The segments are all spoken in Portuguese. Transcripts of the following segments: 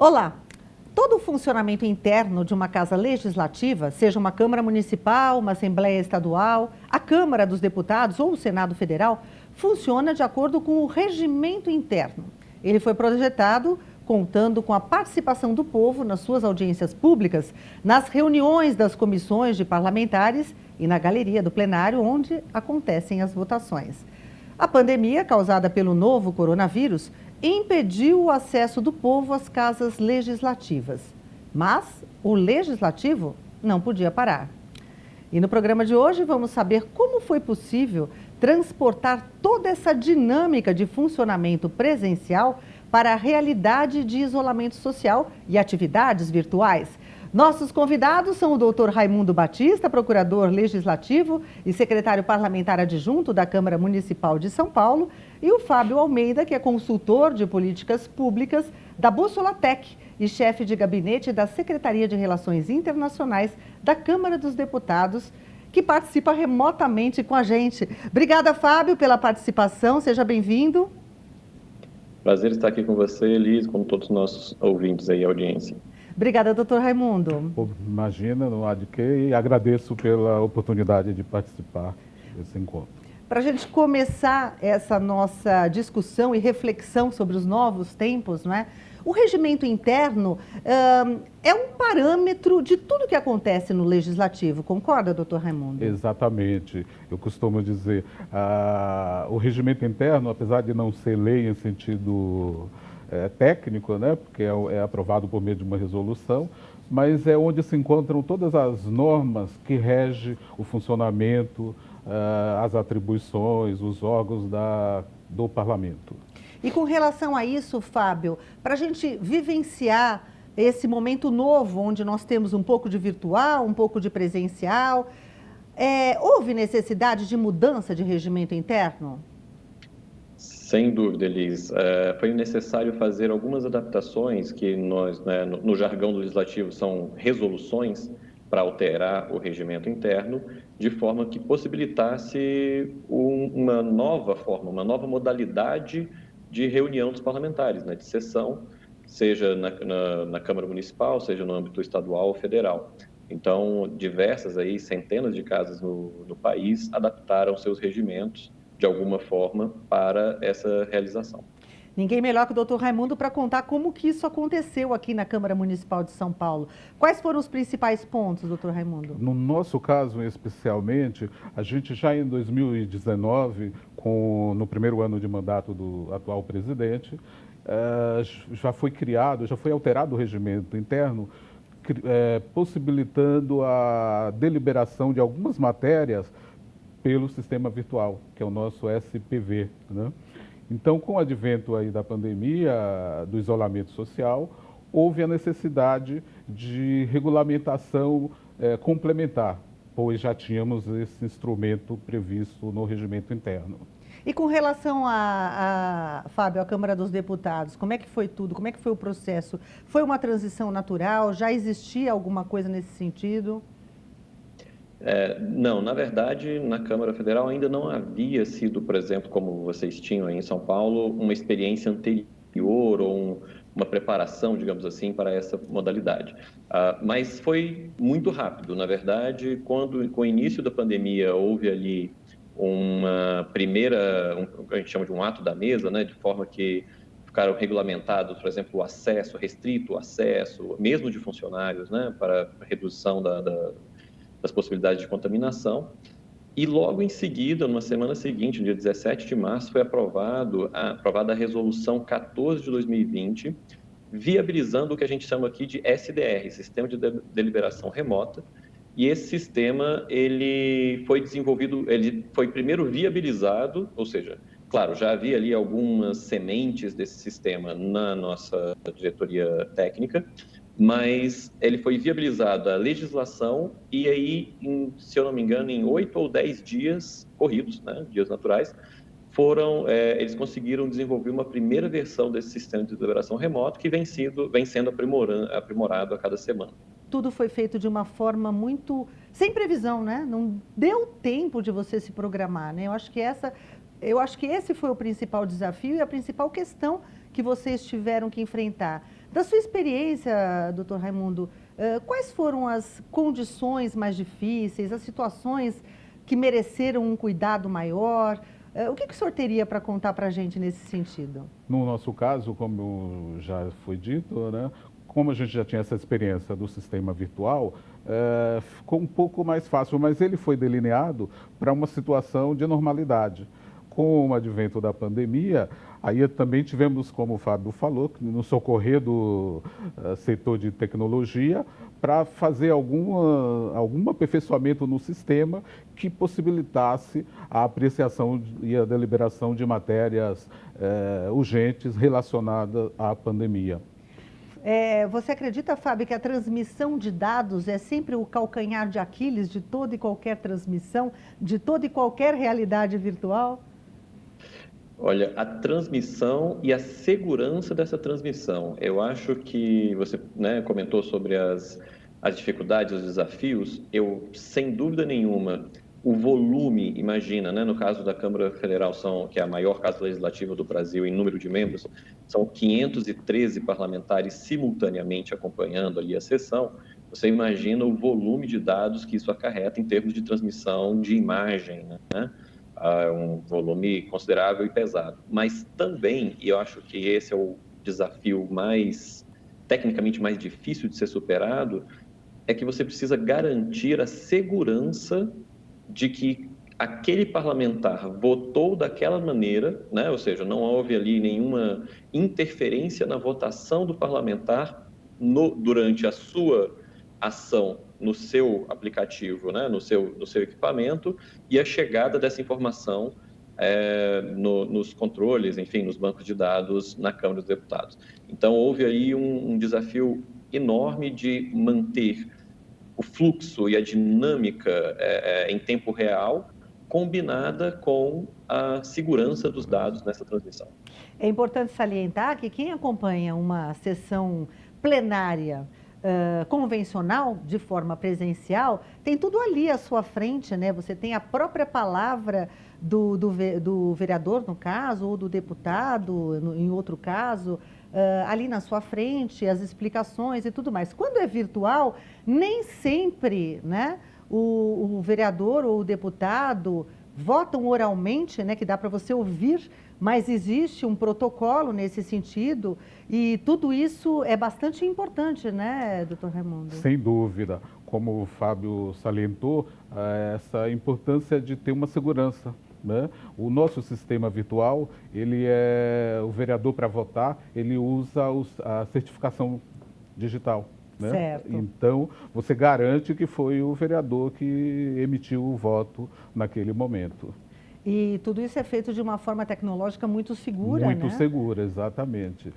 Olá! Todo o funcionamento interno de uma casa legislativa, seja uma Câmara Municipal, uma Assembleia Estadual, a Câmara dos Deputados ou o Senado Federal, funciona de acordo com o regimento interno. Ele foi projetado contando com a participação do povo nas suas audiências públicas, nas reuniões das comissões de parlamentares e na galeria do plenário, onde acontecem as votações. A pandemia, causada pelo novo coronavírus, impediu o acesso do povo às casas legislativas. Mas o legislativo não podia parar. E no programa de hoje vamos saber como foi possível transportar toda essa dinâmica de funcionamento presencial para a realidade de isolamento social e atividades virtuais. Nossos convidados são o doutor Raimundo Batista, procurador legislativo e secretário parlamentar adjunto da Câmara Municipal de São Paulo, e o Fábio Almeida, que é consultor de políticas públicas da Bússola Tech e chefe de gabinete da Secretaria de Relações Internacionais da Câmara dos Deputados, que participa remotamente com a gente. Obrigada, Fábio, pela participação. Seja bem-vindo. Prazer estar aqui com você, Elis, com todos os nossos ouvintes aí, audiência. Obrigada, doutor Raimundo. Imagina, não há de quê, e agradeço pela oportunidade de participar desse encontro. Para a gente começar essa nossa discussão e reflexão sobre os novos tempos, não é? O regimento interno é um parâmetro de tudo que acontece no legislativo, concorda, doutor Raimundo? Exatamente. Eu costumo dizer, o regimento interno, apesar de não ser lei em sentido técnico, né, porque é aprovado por meio de uma resolução, mas é onde se encontram todas as normas que regem o funcionamento, as atribuições, os órgãos do parlamento. E com relação a isso, Fábio, para a gente vivenciar esse momento novo, onde nós temos um pouco de virtual, um pouco de presencial, houve necessidade de mudança de regimento interno? Sem dúvida, Elis. Foi necessário fazer algumas adaptações que nós, né, no jargão do legislativo, são resoluções para alterar o regimento interno, de forma que possibilitasse uma nova forma, uma nova modalidade de reunião dos parlamentares, né, de sessão, seja na Câmara Municipal, seja no âmbito estadual ou federal. Então, diversas aí, centenas de casas no país adaptaram seus regimentos de alguma forma para essa realização. Ninguém melhor que o doutor Raimundo para contar como que isso aconteceu aqui na Câmara Municipal de São Paulo. Quais foram os principais pontos, doutor Raimundo? No nosso caso, especialmente, a gente já em 2019, no primeiro ano de mandato do atual presidente, já foi alterado o regimento interno, possibilitando a deliberação de algumas matérias pelo sistema virtual, que é o nosso SPV, né? Então, com o advento aí da pandemia, do isolamento social, houve a necessidade de regulamentação complementar, pois já tínhamos esse instrumento previsto no regimento interno. E com relação Fábio, à Câmara dos Deputados, como é que foi tudo? Como é que foi o processo? Foi uma transição natural? Já existia alguma coisa nesse sentido? Não, na verdade, na Câmara Federal ainda não havia sido, por exemplo, como vocês tinham aí em São Paulo, uma experiência anterior ou uma preparação, digamos assim, para essa modalidade. Mas foi muito rápido. Na verdade, com o início da pandemia, houve ali uma primeira, o que a gente chama de um ato da mesa, né, de forma que ficaram regulamentados, por exemplo, o acesso, restrito o acesso, mesmo de funcionários, né, para a redução das possibilidades de contaminação. E logo em seguida, numa semana seguinte, no dia 17 de março, foi aprovada a Resolução 14 de 2020, viabilizando o que a gente chama aqui de SDR, Sistema de Deliberação Remota. E esse sistema, ele foi desenvolvido, ele foi primeiro viabilizado, ou seja, claro, já havia ali algumas sementes desse sistema na nossa diretoria técnica, mas ele foi viabilizado a legislação e aí, se eu não me engano, em 8 ou 10 dias corridos, né, dias naturais, eles conseguiram desenvolver uma primeira versão desse sistema de deliberação remoto que vem sendo aprimorado a cada semana. Tudo foi feito de uma forma muito sem previsão, né? Não deu tempo de você se programar, né? Eu acho que esse foi o principal desafio e a principal questão que vocês tiveram que enfrentar. Da sua experiência, doutor Raimundo, quais foram as condições mais difíceis, as situações que mereceram um cuidado maior? O que o senhor teria para contar para a gente nesse sentido? No nosso caso, como já foi dito, né, como a gente já tinha essa experiência do sistema virtual, ficou um pouco mais fácil, mas ele foi delineado para uma situação de normalidade. Com o advento da pandemia, aí também tivemos, como o Fábio falou, nos socorrer do setor de tecnologia para fazer algum aperfeiçoamento no sistema que possibilitasse a apreciação e a deliberação de matérias urgentes relacionadas à pandemia. Você acredita, Fábio, que a transmissão de dados é sempre o calcanhar de Aquiles de toda e qualquer transmissão, de toda e qualquer realidade virtual? Olha, a transmissão e a segurança dessa transmissão. Eu acho que você, né, comentou sobre as dificuldades, os desafios. Eu, sem dúvida nenhuma, o volume, imagina, né, no caso da Câmara Federal, que é a maior casa legislativa do Brasil em número de membros, são 513 parlamentares simultaneamente acompanhando ali a sessão. Você imagina o volume de dados que isso acarreta em termos de transmissão de imagem, né? Um volume considerável e pesado. Mas também, e eu acho que esse é o desafio tecnicamente mais difícil de ser superado, é que você precisa garantir a segurança de que aquele parlamentar votou daquela maneira, né? Ou seja, não houve ali nenhuma interferência na votação do parlamentar durante a sua ação no seu aplicativo, né? no seu equipamento, e a chegada dessa informação nos controles, enfim, nos bancos de dados na Câmara dos Deputados. Então, houve aí um desafio enorme de manter o fluxo e a dinâmica em tempo real, combinada com a segurança dos dados nessa transmissão. É importante salientar que quem acompanha uma sessão plenária convencional, de forma presencial, tem tudo ali à sua frente, né? Você tem a própria palavra do vereador, no caso, ou do deputado, em outro caso, ali na sua frente, as explicações e tudo mais. Quando é virtual, nem sempre, né, o vereador ou o deputado votam oralmente, né, que dá para você ouvir, mas existe um protocolo nesse sentido e tudo isso é bastante importante, né, doutor Raimundo? Sem dúvida. Como o Fábio salientou, essa importância de ter uma segurança, né? O nosso sistema virtual, o vereador para votar, ele usa a certificação digital. Né? Certo. Então, você garante que foi o vereador que emitiu o voto naquele momento. E tudo isso é feito de uma forma tecnológica muito segura, né? Muito segura, exatamente.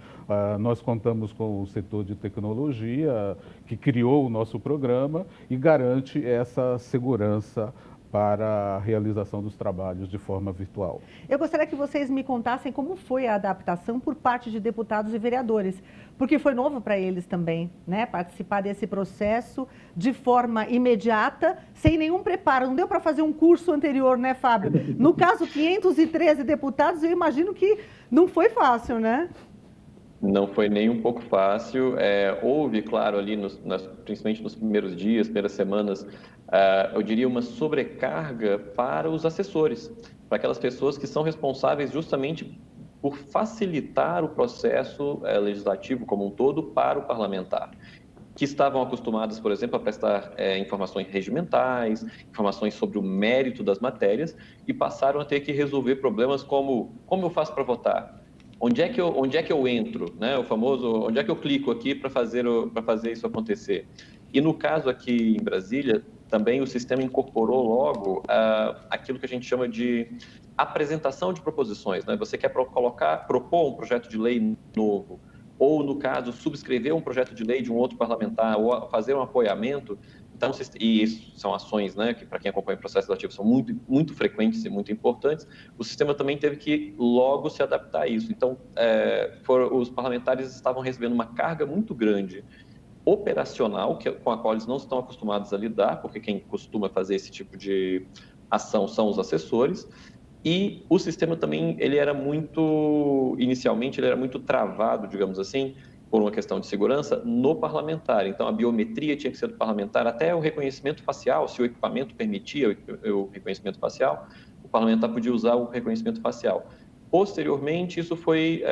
Nós contamos com o setor de tecnologia que criou o nosso programa e garante essa segurança para a realização dos trabalhos de forma virtual. Eu gostaria que vocês me contassem como foi a adaptação por parte de deputados e vereadores, porque foi novo para eles também, né? Participar desse processo de forma imediata, sem nenhum preparo. Não deu para fazer um curso anterior, né, Fábio? No caso, 513 deputados, eu imagino que não foi fácil, né? Não foi nem um pouco fácil. Houve, claro, ali, principalmente nos primeiros dias, primeiras semanas, eu diria uma sobrecarga para os assessores, para aquelas pessoas que são responsáveis justamente por facilitar o processo legislativo como um todo para o parlamentar, que estavam acostumados, por exemplo, a prestar informações regimentais, informações sobre o mérito das matérias, e passaram a ter que resolver problemas como eu faço para votar? Onde é que eu entro, né? O famoso, onde é que eu clico aqui para fazer isso acontecer? E no caso aqui em Brasília, também o sistema incorporou logo aquilo que a gente chama de apresentação de proposições, né? Você quer propor um projeto de lei novo, ou no caso, subscrever um projeto de lei de um outro parlamentar, ou fazer um apoiamento. Então, e isso são ações, né, que para quem acompanha o processo legislativo são muito, muito frequentes e muito importantes. O sistema também teve que logo se adaptar a isso. Então, os parlamentares estavam recebendo uma carga muito grande operacional, com a qual eles não estão acostumados a lidar, porque quem costuma fazer esse tipo de ação são os assessores. E o sistema também, inicialmente, ele era muito travado, digamos assim, por uma questão de segurança, no parlamentar. Então, a biometria tinha que ser do parlamentar, até o reconhecimento facial, se o equipamento permitia o reconhecimento facial, o parlamentar podia usar o reconhecimento facial. Posteriormente, isso foi,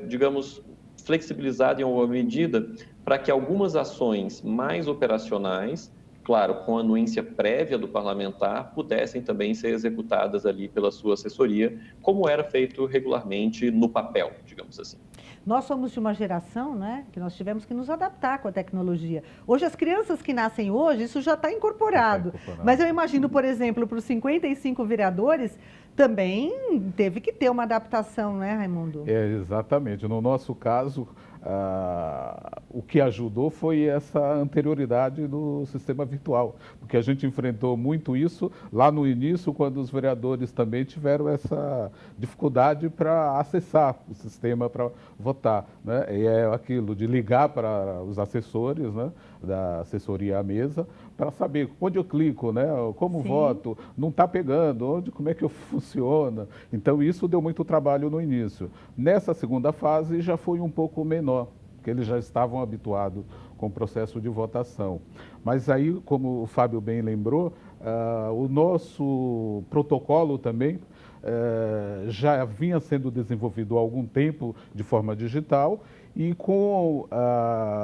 digamos, flexibilizado em alguma medida para que algumas ações mais operacionais, claro, com anuência prévia do parlamentar, pudessem também ser executadas ali pela sua assessoria, como era feito regularmente no papel, digamos assim. Nós somos de uma geração, né, que nós tivemos que nos adaptar com a tecnologia. Hoje, as crianças que nascem hoje, isso já está incorporado. Mas eu imagino, por exemplo, para os 55 vereadores, também teve que ter uma adaptação, né, Raimundo? Exatamente. No nosso caso, o que ajudou foi essa anterioridade do sistema virtual, porque a gente enfrentou muito isso lá no início, quando os vereadores também tiveram essa dificuldade para acessar o sistema para votar, né? E é aquilo de ligar para os assessores, né, da assessoria à mesa, para saber onde eu clico, né, como Sim. voto, não está pegando, como é que funciona. Então, isso deu muito trabalho no início. Nessa segunda fase, já foi um pouco menor, porque eles já estavam habituados com o processo de votação. Mas aí, como o Fábio bem lembrou, o nosso protocolo também já vinha sendo desenvolvido há algum tempo de forma digital, e com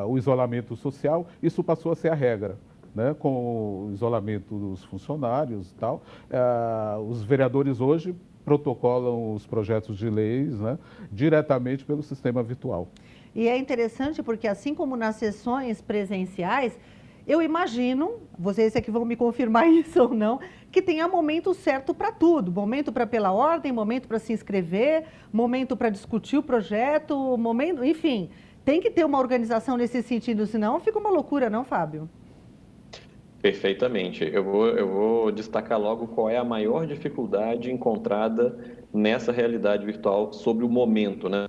o isolamento social, isso passou a ser a regra. Né, com o isolamento dos funcionários e tal, os vereadores hoje protocolam os projetos de leis, né, diretamente pelo sistema virtual. E é interessante porque, assim como nas sessões presenciais, eu imagino, vocês é que vão me confirmar isso ou não, que tenha momento certo para tudo. Momento para pela ordem, momento para se inscrever, momento para discutir o projeto, momento, enfim, tem que ter uma organização nesse sentido, senão fica uma loucura, não, Fábio? Perfeitamente. Eu vou destacar logo qual é a maior dificuldade encontrada nessa realidade virtual sobre o momento, né?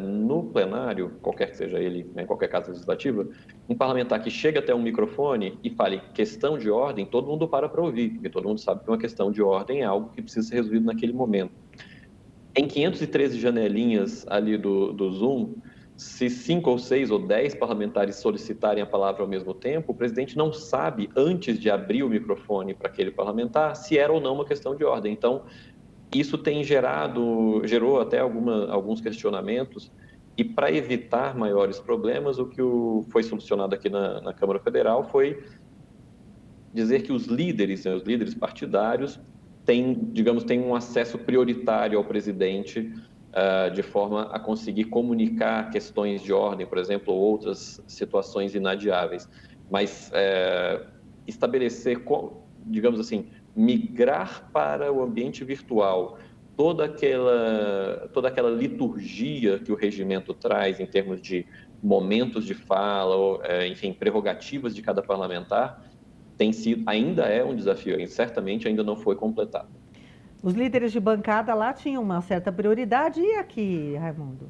No plenário, qualquer que seja ele, em qualquer casa legislativa, um parlamentar que chega até um microfone e fale questão de ordem, todo mundo para ouvir, porque todo mundo sabe que uma questão de ordem é algo que precisa ser resolvido naquele momento. Em 513 janelinhas ali do Zoom, se 5 ou 6 ou 10 parlamentares solicitarem a palavra ao mesmo tempo, o presidente não sabe, antes de abrir o microfone para aquele parlamentar, se era ou não uma questão de ordem. Então, isso gerou até alguns questionamentos, e para evitar maiores problemas, o que foi solucionado aqui na Câmara Federal foi dizer que os líderes partidários têm um acesso prioritário ao presidente, de forma a conseguir comunicar questões de ordem, por exemplo, ou outras situações inadiáveis. Mas estabelecer, digamos assim, migrar para o ambiente virtual toda aquela liturgia que o regimento traz em termos de momentos de fala, ou, enfim, prerrogativas de cada parlamentar, ainda é um desafio, certamente ainda não foi completado. Os líderes de bancada lá tinham uma certa prioridade, e aqui, Raimundo?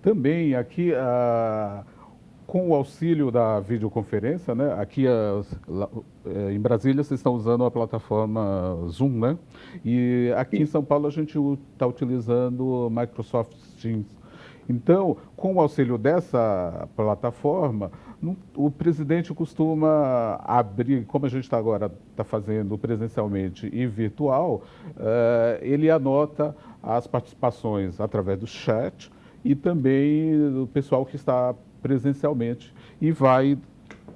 Também aqui, com o auxílio da videoconferência, né, aqui em Brasília vocês estão usando a plataforma Zoom, né? E aqui em São Paulo a gente está utilizando o Microsoft Teams. Então, com o auxílio dessa plataforma, o presidente costuma abrir, como a gente está fazendo presencialmente e virtual, ele anota as participações através do chat e também do pessoal que está presencialmente, e vai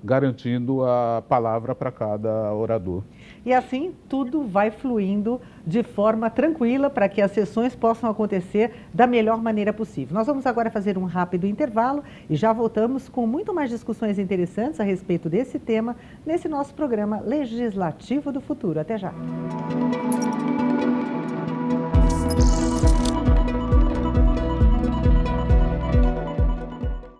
garantindo a palavra para cada orador. E assim tudo vai fluindo de forma tranquila para que as sessões possam acontecer da melhor maneira possível. Nós vamos agora fazer um rápido intervalo e já voltamos com muito mais discussões interessantes a respeito desse tema nesse nosso programa Legislativo do Futuro. Até já!